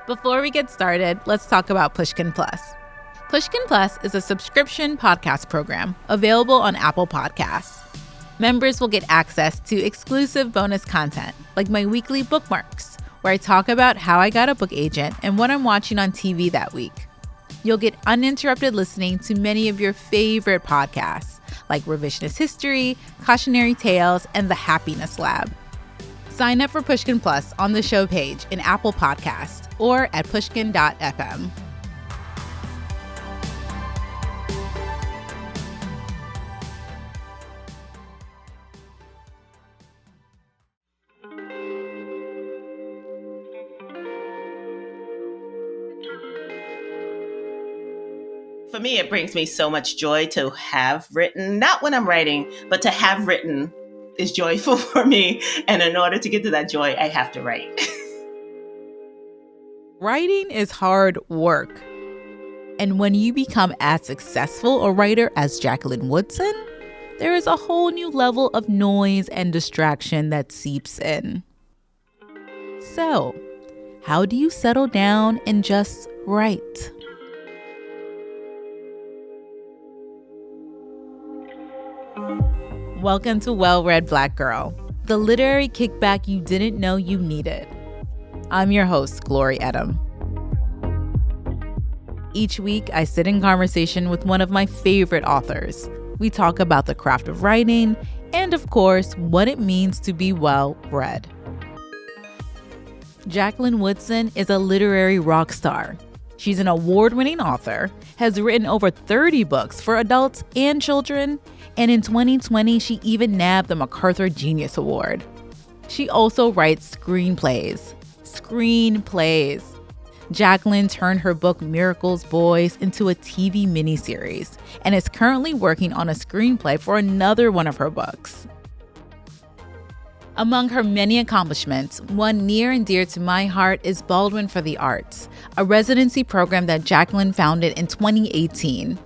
Before we get started, let's talk about Pushkin Plus. Pushkin Plus is a subscription podcast program available on Apple Podcasts. Members will get access to exclusive bonus content, like my weekly bookmarks, where I talk about how I got a book agent and what I'm watching on TV that week. You'll get uninterrupted listening to many of your favorite podcasts, like Revisionist History, Cautionary Tales, and The Happiness Lab. Sign up for Pushkin Plus on the show page in Apple Podcasts or at pushkin.fm. For me, it brings me so much joy to have written, not when I'm writing, but to have written is joyful for me. And in order to get to that joy, I have to write. Writing is hard work. And when you become as successful a writer as Jacqueline Woodson, there is a whole new level of noise and distraction that seeps in. So, how do you settle down and just write? Welcome to Well-Read Black Girl, the literary kickback you didn't know you needed. I'm your host, Glory Edim. Each week, I sit in conversation with one of my favorite authors. We talk about the craft of writing and, of course, what it means to be well-read. Jacqueline Woodson is a literary rock star. She's an award-winning author, has written over 30 books for adults and children, and in 2020, she even nabbed the MacArthur Genius Award. She also writes screenplays. Jacqueline turned her book Miracles Boys into a TV miniseries and is currently working on a screenplay for another one of her books. Among her many accomplishments, one near and dear to my heart is Baldwin for the Arts, a residency program that Jacqueline founded in 2018.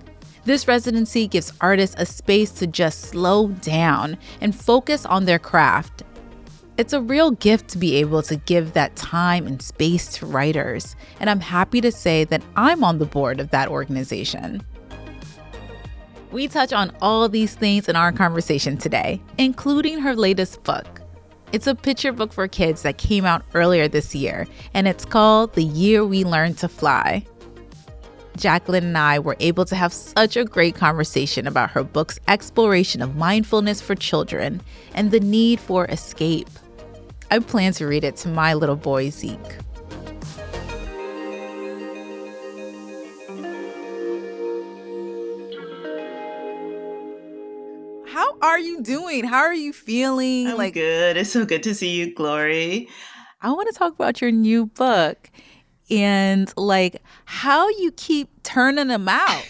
This residency gives artists a space to just slow down and focus on their craft. It's a real gift to be able to give that time and space to writers, and I'm happy to say that I'm on the board of that organization. We touch on all these things in our conversation today, including her latest book. It's a picture book for kids that came out earlier this year, and it's called The Year We Learned to Fly. Jacqueline and I were able to have such a great conversation about her book's exploration of mindfulness for children and the need for escape. I plan to read it to my little boy, Zeke. How are you doing? How are you feeling? I'm good. It's so good to see you, Glory. I want to talk about your new book and how you keep turning them out.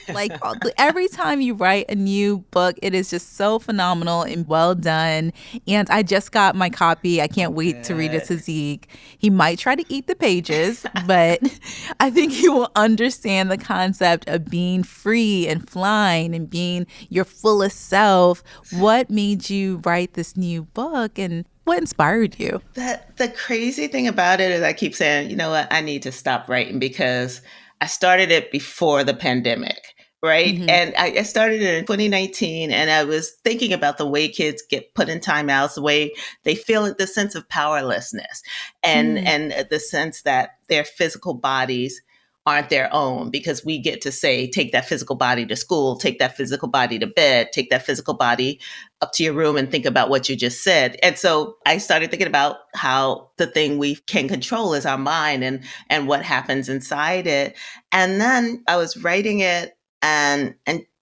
Every time you write a new book, it is just so phenomenal and well done. And I just got my copy. I can't wait to read it to Zeke. He might try to eat the pages, but I think he will understand the concept of being free and flying and being your fullest self. What made you write this new book, and what inspired you? The crazy thing about it is I keep saying, you know what, I need to stop writing because I started it before the pandemic, right? Mm-hmm. And I started it in 2019, and I was thinking about the way kids get put in timeouts, the way they feel the sense of powerlessness and the sense that their physical bodies aren't their own, because we get to say, take that physical body to school, take that physical body to bed, take that physical body up to your room and think about what you just said. And so I started thinking about how the thing we can control is our mind and what happens inside it. And then I was writing it and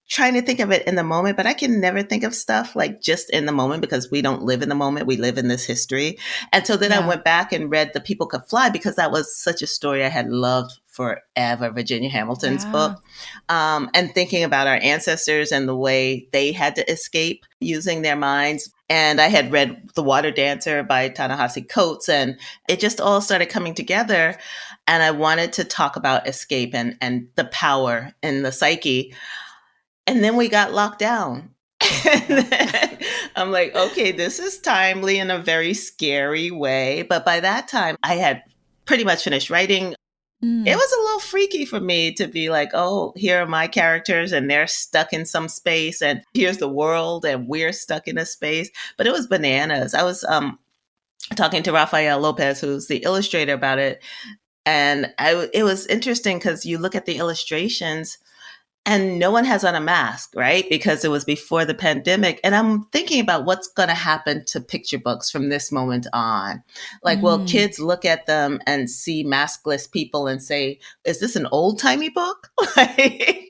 trying to think of it in the moment, but I can never think of stuff just in the moment because we don't live in the moment. We live in this history. And so then I went back and read The People Could Fly because that was such a story I had loved forever, Virginia Hamilton's book, and thinking about our ancestors and the way they had to escape using their minds. And I had read The Water Dancer by Ta-Nehisi Coates, and it just all started coming together. And I wanted to talk about escape and the power in the psyche. And then we got locked down. And then I'm like, okay, this is timely in a very scary way. But by that time, I had pretty much finished writing. It was a little freaky for me to be like, oh, here are my characters and they're stuck in some space, and here's the world and we're stuck in a space. But it was bananas. I was talking to Rafael Lopez, who's the illustrator, about it. And it was interesting because you look at the illustrations and no one has on a mask, right? Because it was before the pandemic. And I'm thinking about what's going to happen to picture books from this moment on. Like, will kids look at them and see maskless people and say, is this an old timey book? Right?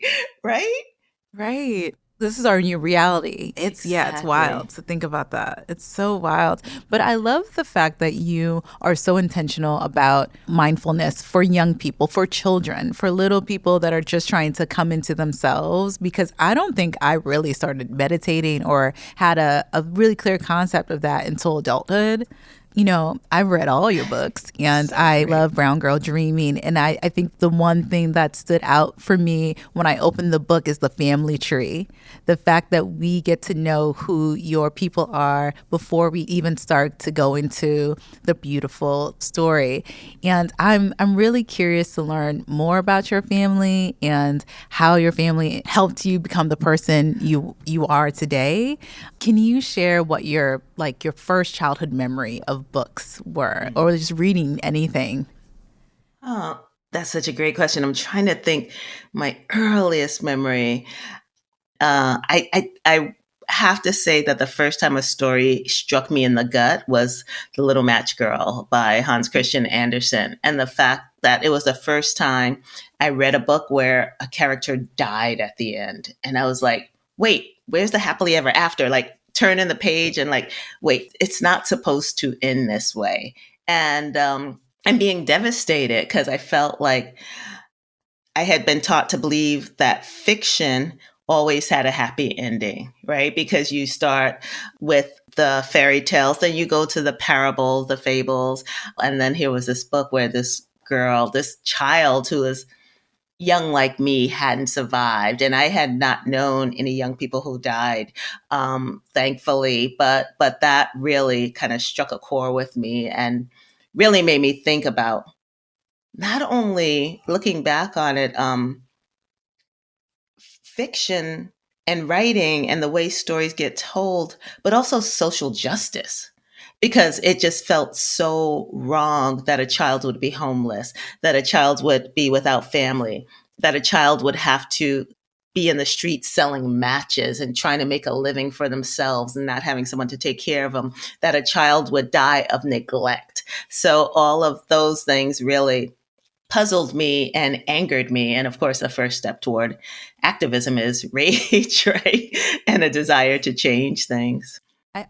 Right. This is our new reality. It's wild Exactly. to think about that. It's so wild. But I love the fact that you are so intentional about mindfulness for young people, for children, for little people that are just trying to come into themselves. Because I don't think I really started meditating or had a really clear concept of that until adulthood. You know, I've read all your books and So I great. love Brown Girl Dreaming. And I think the one thing that stood out for me when I opened the book is the family tree. The fact that we get to know who your people are before we even start to go into the beautiful story. And I'm really curious to learn more about your family and how your family helped you become the person you are today. Can you share what your first childhood memory of books were, or just reading anything? Oh, that's such a great question. I'm trying to think my earliest memory. I have to say that the first time a story struck me in the gut was The Little Match Girl by Hans Christian Andersen. And the fact that it was the first time I read a book where a character died at the end. And I was like, wait, where's the happily ever after? Like, turn in the page and like, wait, it's not supposed to end this way. And I'm being devastated because I felt like I had been taught to believe that fiction always had a happy ending, right? Because you start with the fairy tales, then you go to the parables, the fables. And then here was this book where this girl, this child who was young like me, hadn't survived. And I had not known any young people who died, thankfully. But that really kind of struck a chord with me and really made me think about not only looking back on it, fiction and writing and the way stories get told, but also social justice. Because it just felt so wrong that a child would be homeless, that a child would be without family, that a child would have to be in the streets selling matches and trying to make a living for themselves and not having someone to take care of them, that a child would die of neglect. So all of those things really puzzled me and angered me. And of course, the first step toward activism is rage, right? And a desire to change things.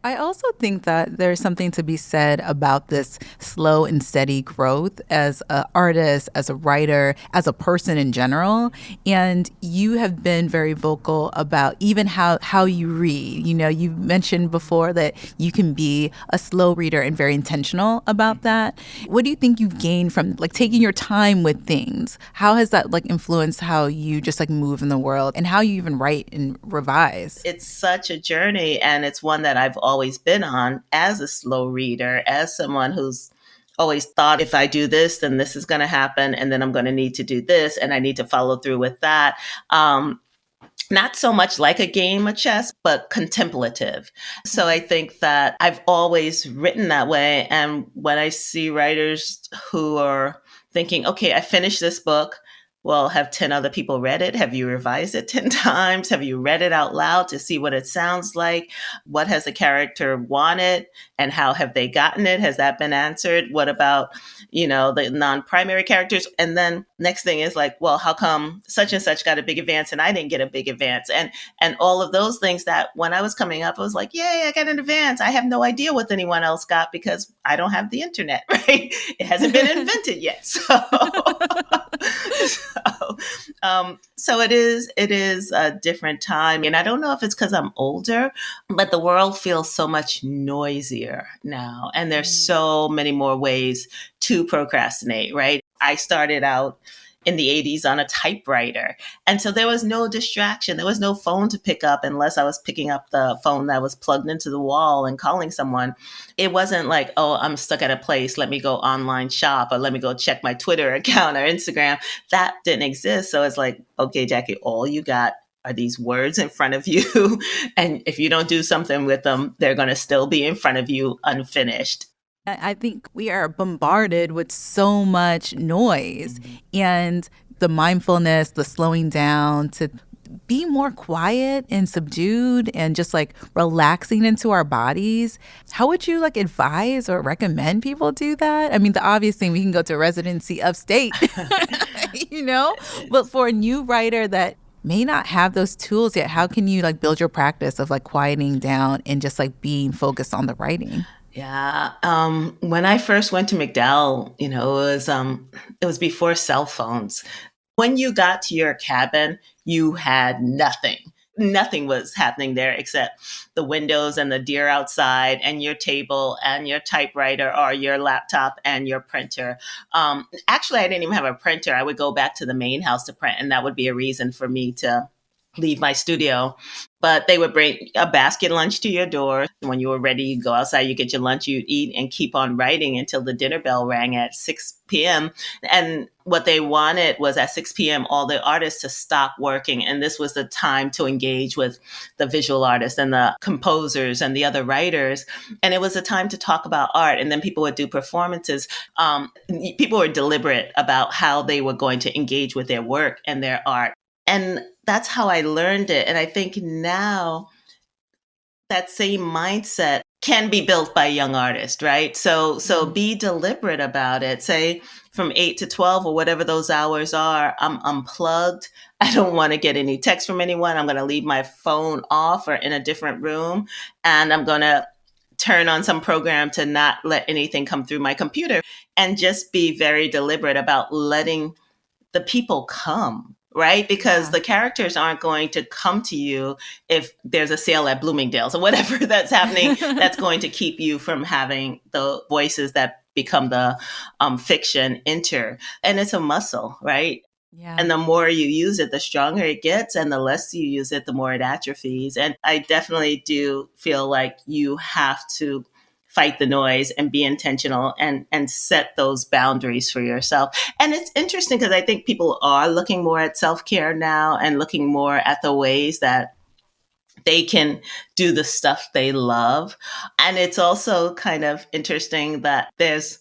I also think that there's something to be said about this slow and steady growth as an artist, as a writer, as a person in general. And you have been very vocal about even how you read. You know, you mentioned before that you can be a slow reader and very intentional about that. What do you think you've gained from like taking your time with things? How has that like influenced how you just like move in the world and how you even write and revise? It's such a journey, and it's one that I've always been on as a slow reader, as someone who's always thought if I do this, then this is going to happen, and then I'm going to need to do this, and I need to follow through with that. Not so much like a game of chess, but contemplative. So I think that I've always written that way. And when I see writers who are thinking, okay, I finished this book. Well, have 10 other people read it? Have you revised it 10 times? Have you read it out loud to see what it sounds like? What has the character wanted and how have they gotten it? Has that been answered? What about, the non-primary characters? And then next thing is like, well, how come such and such got a big advance and I didn't get a big advance? And all of those things that when I was coming up, I was like, yay, I got an advance. I have no idea what anyone else got because I don't have the internet, right? It hasn't been invented yet. So it is a different time. And I don't know if it's because I'm older, but the world feels so much noisier now. And there's so many more ways to procrastinate, right? I started out in the 80s on a typewriter. And so there was no distraction. There was no phone to pick up unless I was picking up the phone that was plugged into the wall and calling someone. It wasn't like, oh, I'm stuck at a place. Let me go online shop, or let me go check my Twitter account or Instagram. That didn't exist. So it's like, okay, Jackie, all you got are these words in front of you. And if you don't do something with them, they're going to still be in front of you unfinished. I think we are bombarded with so much noise, and the mindfulness, the slowing down to be more quiet and subdued and just like relaxing into our bodies. How would you like advise or recommend people do that? I mean, the obvious thing, we can go to a residency upstate, but for a new writer that may not have those tools yet, how can you like build your practice of like quieting down and just like being focused on the writing? Yeah. When I first went to McDowell, it was before cell phones. When you got to your cabin, you had nothing. Nothing was happening there except the windows and the deer outside and your table and your typewriter or your laptop and your printer. Actually, I didn't even have a printer. I would go back to the main house to print, and that would be a reason for me to leave my studio. But they would bring a basket lunch to your door. When you were ready, you go outside, you get your lunch, you'd eat and keep on writing until the dinner bell rang at 6 p.m. And what they wanted was at 6 p.m., all the artists to stop working. And this was the time to engage with the visual artists and the composers and the other writers. And it was a time to talk about art. And then people would do performances. People were deliberate about how they were going to engage with their work and their art. And that's how I learned it. And I think now that same mindset can be built by young artists, right? So be deliberate about it. Say from 8 to 12 or whatever those hours are, I'm unplugged. I don't want to get any text from anyone. I'm going to leave my phone off or in a different room. And I'm going to turn on some program to not let anything come through my computer, and just be very deliberate about letting the people come. Right? Because the characters aren't going to come to you if there's a sale at Bloomingdale's or whatever that's happening. That's going to keep you from having the voices that become the fiction enter. And it's a muscle, right? Yeah. And the more you use it, the stronger it gets. And the less you use it, the more it atrophies. And I definitely do feel like you have to fight the noise and be intentional and set those boundaries for yourself. And it's interesting because I think people are looking more at self-care now and looking more at the ways that they can do the stuff they love. And it's also kind of interesting that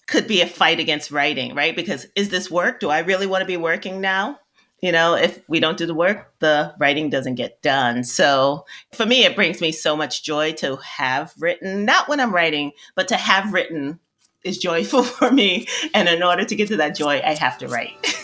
could be a fight against writing, right? Because is this work? Do I really want to be working now? If we don't do the work, the writing doesn't get done. So for me, it brings me so much joy to have written, not when I'm writing, but to have written is joyful for me. And in order to get to that joy, I have to write.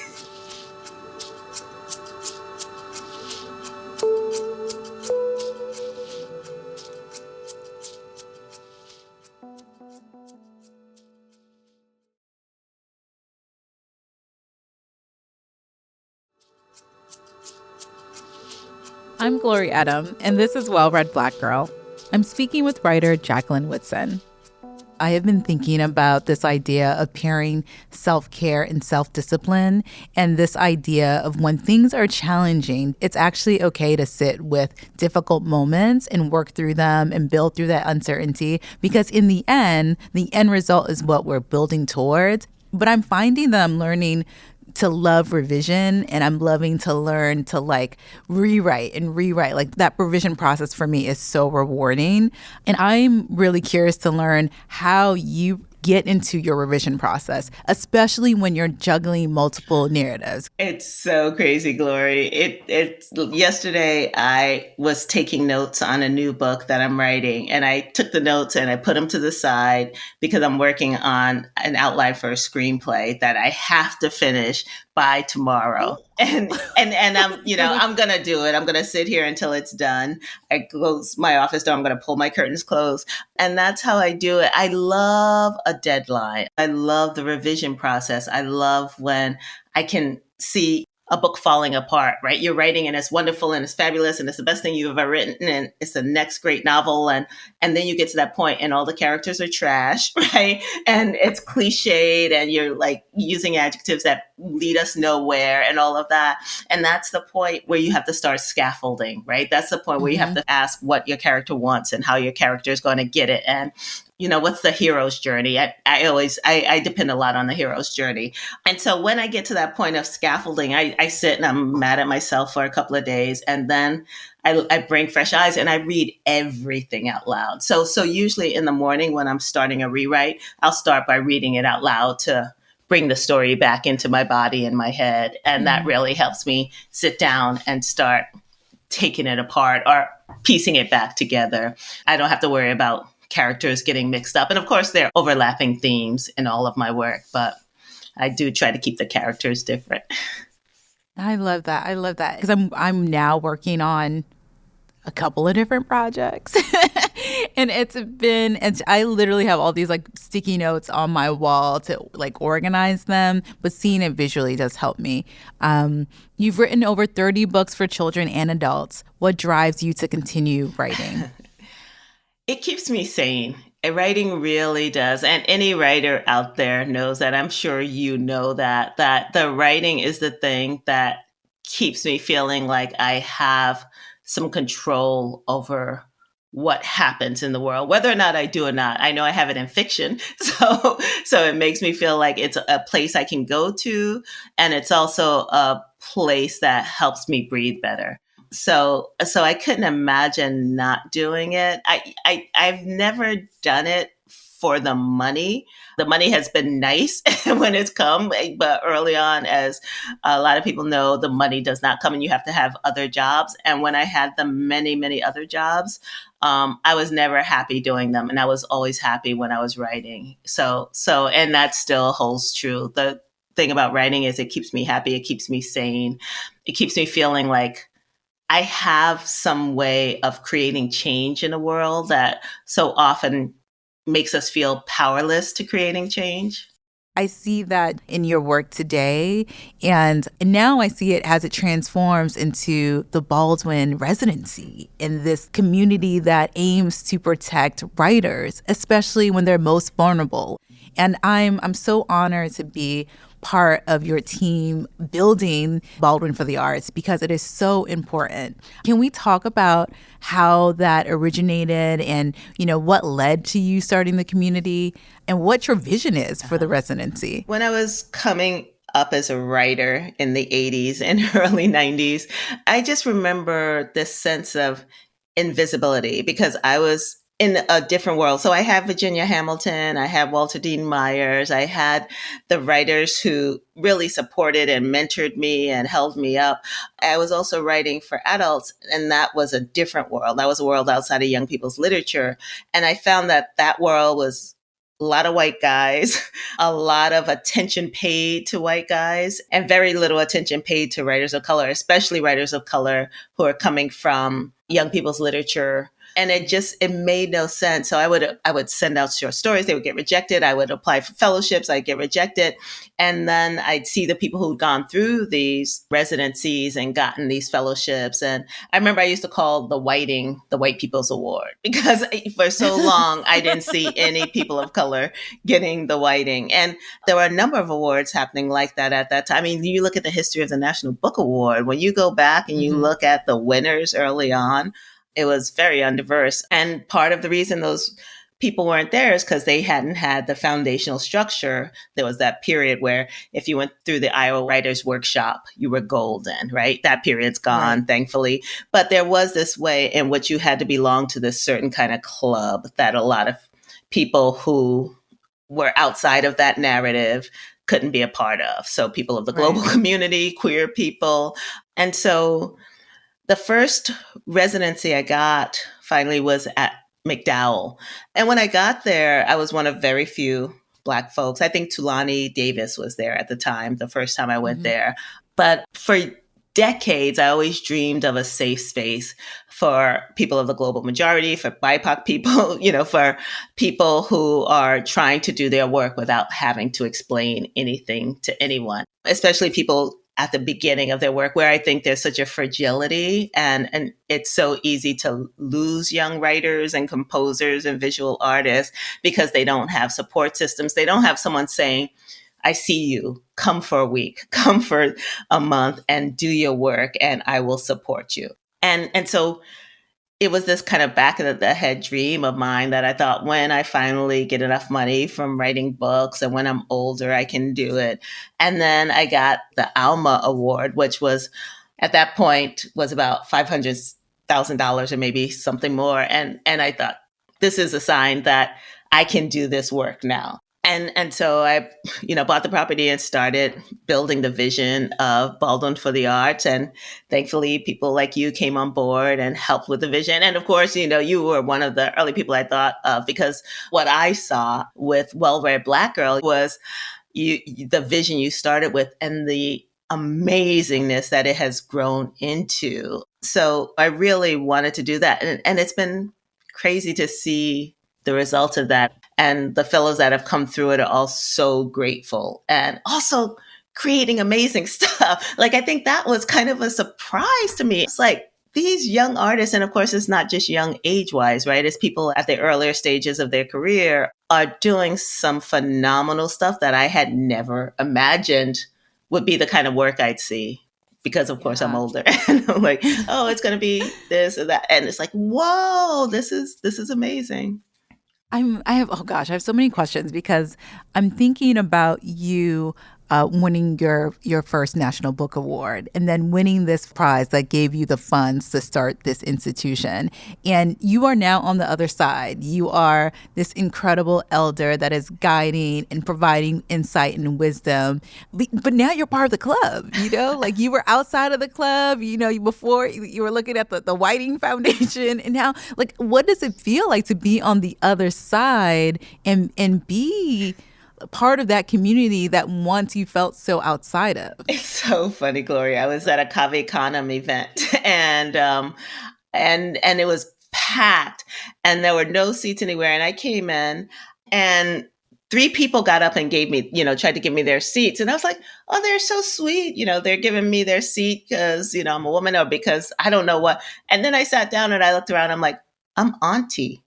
I'm Glory Edim, and this is Well Read Black Girl. I'm speaking with writer Jacqueline Woodson. I have been thinking about this idea of pairing self-care and self-discipline, and this idea of when things are challenging, it's actually okay to sit with difficult moments and work through them and build through that uncertainty, because in the end result is what we're building towards. But I'm finding that I'm learning to love revision, and I'm loving to learn to like rewrite. Like that revision process for me is so rewarding. And I'm really curious to learn how you get into your revision process, especially when you're juggling multiple narratives. It's so crazy, Glory. It's yesterday I was taking notes on a new book that I'm writing, and I took the notes and I put them to the side because I'm working on an outline for a screenplay that I have to finish by tomorrow. And I'm going to do it. I'm going to sit here until it's done. I close my office door. I'm going to pull my curtains close. And that's how I do it. I love a deadline. I love the revision process. I love when I can see a book falling apart, right? You're writing and it's wonderful and it's fabulous and it's the best thing you've ever written and it's the next great novel. And then you get to that point and all the characters are trash, right? And it's cliched and you're like using adjectives that lead us nowhere and all of that. And that's the point where you have to start scaffolding, right? That's the point where you have to ask what your character wants and how your character is going to get it. And what's the hero's journey? I depend a lot on the hero's journey. And so when I get to that point of scaffolding, I sit and I'm mad at myself for a couple of days. And then I bring fresh eyes and I read everything out loud. So usually in the morning when I'm starting a rewrite, I'll start by reading it out loud to bring the story back into my body and my head. And that really helps me sit down and start taking it apart or piecing it back together. I don't have to worry about characters getting mixed up. And of course, there are overlapping themes in all of my work, but I do try to keep the characters different. I love that. I love that because I'm now working on a couple of different projects. And I literally have all these like sticky notes on my wall to like organize them, but seeing it visually does help me. You've written over 30 books for children and adults. What drives you to continue writing? It keeps me sane. Writing really does. And any writer out there knows that. I'm sure you know that the writing is the thing that keeps me feeling like I have some control over what happens in the world, whether or not I do or not. I know I have it in fiction. So it makes me feel like it's a place I can go to. And it's also a place that helps me breathe better. So I couldn't imagine not doing it. I've never done it for the money. The money has been nice when it's come, but early on, as a lot of people know, the money does not come and you have to have other jobs. And when I had the many, many other jobs, I was never happy doing them. And I was always happy when I was writing. And that still holds true. The thing about writing is it keeps me happy. It keeps me sane. It keeps me feeling like I have some way of creating change in a world that so often makes us feel powerless to creating change. I see that in your work today, and now I see it as it transforms into the Baldwin residency in this community that aims to protect writers, especially when they're most vulnerable. And I'm so honored to be part of your team building Baldwin for the Arts because it is so important. Can we talk about how that originated and, what led to you starting the community and what your vision is for the residency? When I was coming up as a writer in the 80s and early 90s, I just remember this sense of invisibility because I was in a different world. So I had Virginia Hamilton, I had Walter Dean Myers, I had the writers who really supported and mentored me and held me up. I was also writing for adults, and that was a different world. That was a world outside of young people's literature. And I found that world was a lot of white guys, a lot of attention paid to white guys, and very little attention paid to writers of color, especially writers of color who are coming from young people's literature. And it made no sense. So I would send out short stories. They would get rejected. I would apply for fellowships. I'd get rejected. And then I'd see the people who'd gone through these residencies and gotten these fellowships. And I remember I used to call the whiting the white people's award because for so long, I didn't see any people of color getting the whiting. And there were a number of awards happening like that at that time. I mean, you look at the history of the National Book Award. When you go back and you look at the winners early on, it was very undiverse. And part of the reason those people weren't there is because they hadn't had the foundational structure. There was that period where if you went through the Iowa Writers Workshop, you were golden, right? That period's gone, thankfully. But there was this way in which you had to belong to this certain kind of club that a lot of people who were outside of that narrative couldn't be a part of. So people of the global community, queer people. And so the first residency I got finally was at McDowell. And when I got there, I was one of very few Black folks. I think Tulani Davis was there at the time, the first time I went there. But for decades, I always dreamed of a safe space for people of the global majority, for BIPOC people, for people who are trying to do their work without having to explain anything to anyone, especially people at the beginning of their work, where I think there's such a fragility, and it's so easy to lose young writers and composers and visual artists because they don't have support systems. They don't have someone saying, I see you, come for a week, come for a month and do your work and I will support you. And so it was this kind of back of the head dream of mine that I thought, when I finally get enough money from writing books and when I'm older, I can do it. And then I got the Alma Award, which was at that point was about $500,000 or maybe something more. And I thought, this is a sign that I can do this work now. And so I, bought the property and started building the vision of Baldwin for the Arts. And thankfully, people like you came on board and helped with the vision. And of course, you were one of the early people I thought of, because what I saw with Well-Read Black Girl was the vision you started with and the amazingness that it has grown into. So I really wanted to do that. And it's been crazy to see the results of that. And the fellows that have come through it are all so grateful and also creating amazing stuff. Like, I think that was kind of a surprise to me. It's like these young artists, and of course, it's not just young age-wise, right? It's people at the earlier stages of their career are doing some phenomenal stuff that I had never imagined would be the kind of work I'd see. Because of course I'm older and I'm like, oh, it's going to be this or that. And it's like, whoa, this is amazing. I have so many questions, because I'm thinking about you winning your first National Book Award and then winning this prize that gave you the funds to start this institution. And you are now on the other side. You are this incredible elder that is guiding and providing insight and wisdom. But now you're part of the club, like you were outside of the club, before you were looking at the Whiting Foundation. And now, like, what does it feel like to be on the other side and be part of that community that once you felt so outside of? It's so funny, Gloria. I was at a Cave Canem event and it was packed and there were no seats anywhere. And I came in and 3 people got up and gave me, tried to give me their seats. And I was like, oh, they're so sweet. They're giving me their seat because, I'm a woman or because I don't know what. And then I sat down and I looked around. I'm like, I'm auntie.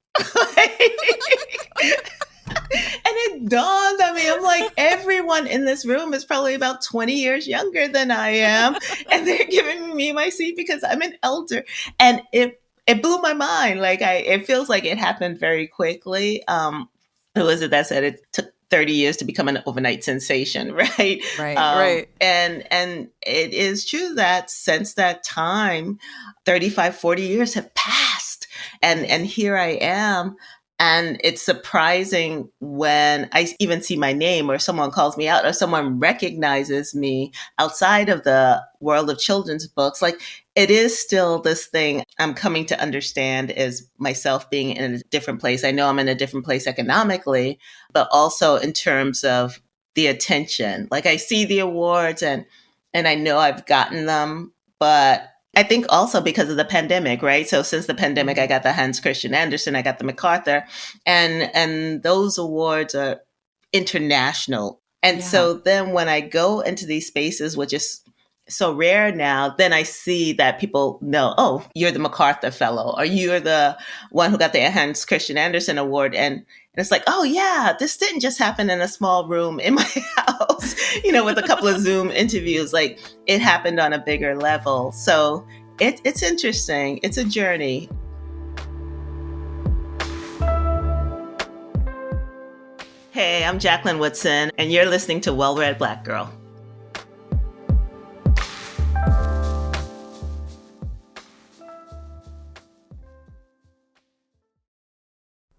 And it dawned on me, I'm like, everyone in this room is probably about 20 years younger than I am. And they're giving me my seat because I'm an elder. And it blew my mind. Like, it feels like it happened very quickly. Who was it that said it took 30 years to become an overnight sensation, right? Right. And it is true that since that time, 35, 40 years have passed. And here I am. And it's surprising when I even see my name or someone calls me out or someone recognizes me outside of the world of children's books. Like, it is still this thing I'm coming to understand is myself being in a different place. I know I'm in a different place economically, but also in terms of the attention. Like, I see the awards and I know I've gotten them, but I think also because of the pandemic, right? So since the pandemic, I got the Hans Christian Andersen, I got the MacArthur, and those awards are international. And so then when I go into these spaces, which is so rare now, then I see that people know, oh, you're the MacArthur Fellow, or you're the one who got the Hans Christian Andersen Award. And it's like, oh yeah, this didn't just happen in a small room in my house, with a couple of Zoom interviews. Like, it happened on a bigger level. So it's interesting. It's a journey. Hey, I'm Jacqueline Woodson, and you're listening to Well-Read Black Girl.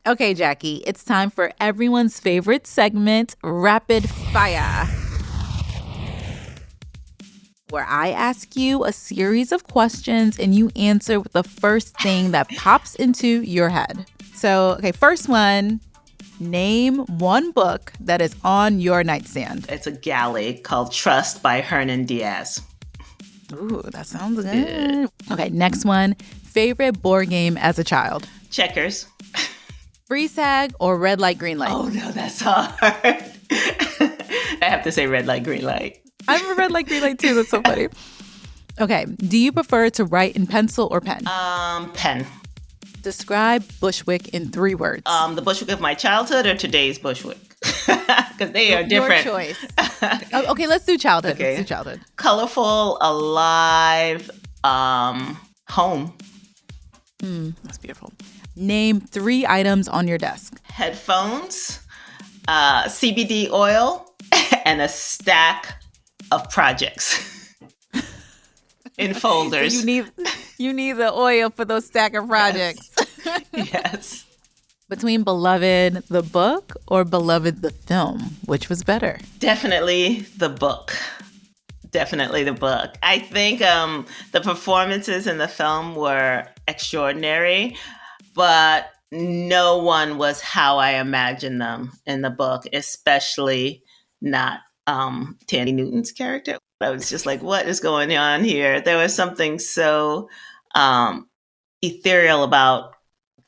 Okay, Jackie, it's time for everyone's favorite segment, Rapid Fire, where I ask you a series of questions and you answer with the first thing that pops into your head. So, okay, first one, name one book that is on your nightstand. It's a galley called Trust by Hernan Diaz. Ooh, that sounds good. Okay, next one, favorite board game as a child. Checkers. Freeze tag or red light, green light? Oh, no, that's hard. I have to say red light, green light. I'm a red light, green light too. That's so funny. Okay. Do you prefer to write in pencil or pen? Pen. Describe Bushwick in 3 words. The Bushwick of my childhood or today's Bushwick? Because they are different. Your choice. Okay, let's do childhood. Okay. Let's do childhood. Colorful, alive, home. That's beautiful. Name 3 items on your desk. Headphones, CBD oil, and a stack of projects in folders. So you need the oil for those stack of projects. Yes. Between Beloved the book or Beloved the film, which was better? Definitely the book. Definitely the book. I think the performances in the film were extraordinary, but no one was how I imagined them in the book, especially not Tandy Newton's character. I was just like, what is going on here? There was something so ethereal about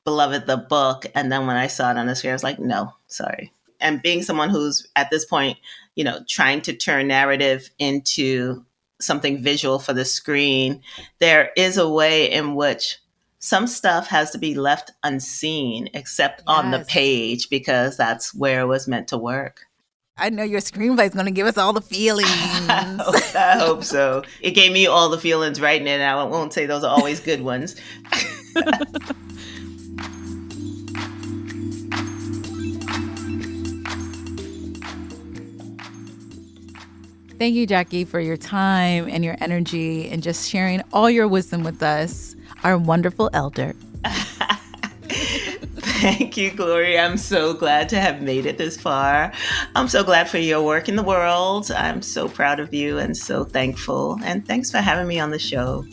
Beloved the book. And then when I saw it on the screen, I was like, no, sorry. And being someone who's at this point, trying to turn narrative into something visual for the screen, there is a way in which some stuff has to be left unseen, except on the page, because that's where it was meant to work. I know your screenplay is going to give us all the feelings. I hope so. It gave me all the feelings writing it. I won't say those are always good ones. Thank you, Jackie, for your time and your energy and just sharing all your wisdom with us, our wonderful elder. Thank you, Glory. I'm so glad to have made it this far. I'm so glad for your work in the world. I'm so proud of you and so thankful. And thanks for having me on the show.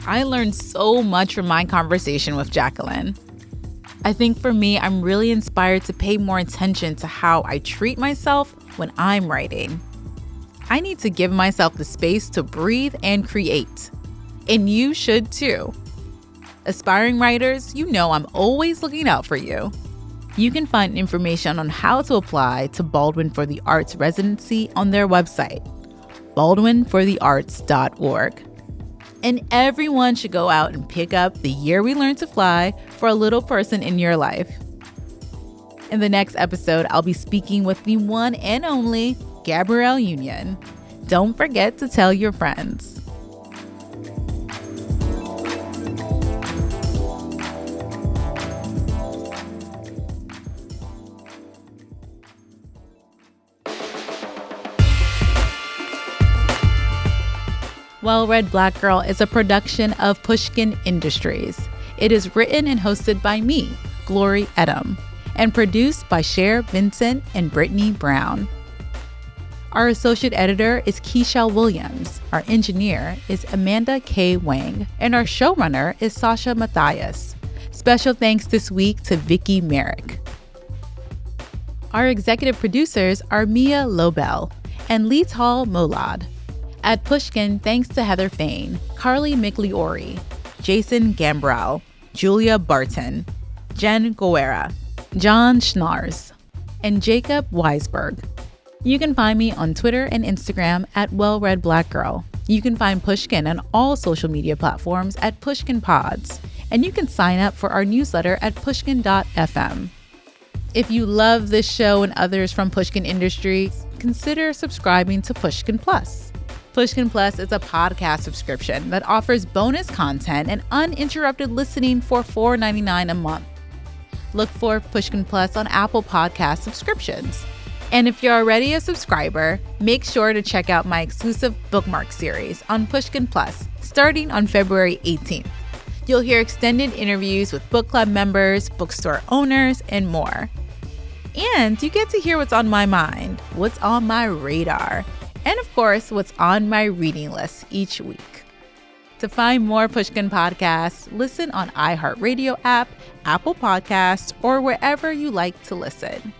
I learned so much from my conversation with Jacqueline. I think for me, I'm really inspired to pay more attention to how I treat myself when I'm writing. I need to give myself the space to breathe and create. And you should too. Aspiring writers, I'm always looking out for you. You can find information on how to apply to Baldwin for the Arts residency on their website, baldwinforthearts.org. And everyone should go out and pick up The Year We Learned to Fly for a little person in your life. In the next episode, I'll be speaking with the one and only Gabrielle Union. Don't forget to tell your friends. Well-Read Black Girl is a production of Pushkin Industries. It is written and hosted by me, Glory Edim, and produced by Cher Vincent and Brittany Brown. Our associate editor is Keishel Williams. Our engineer is Amanda K. Wang, and our showrunner is Sasha Matthias. Special thanks this week to Vicky Merrick. Our executive producers are Mia Lobel and Lital Molad. At Pushkin, thanks to Heather Fain, Carly Migliori, Jason Gambrell, Julia Barton, Jen Guerra, John Schnars, and Jacob Weisberg. You can find me on Twitter and Instagram at Well-Read Black Girl. You can find Pushkin on all social media platforms at Pushkin Pods, and you can sign up for our newsletter at pushkin.fm. If you love this show and others from Pushkin Industries, consider subscribing to Pushkin Plus. Pushkin Plus is a podcast subscription that offers bonus content and uninterrupted listening for $4.99 a month. Look for Pushkin Plus on Apple Podcast subscriptions. And if you're already a subscriber, make sure to check out my exclusive bookmark series on Pushkin Plus, starting on February 18th. You'll hear extended interviews with book club members, bookstore owners, and more. And you get to hear what's on my mind, what's on my radar, and of course, what's on my reading list each week. To find more Pushkin podcasts, listen on iHeartRadio app, Apple Podcasts, or wherever you like to listen.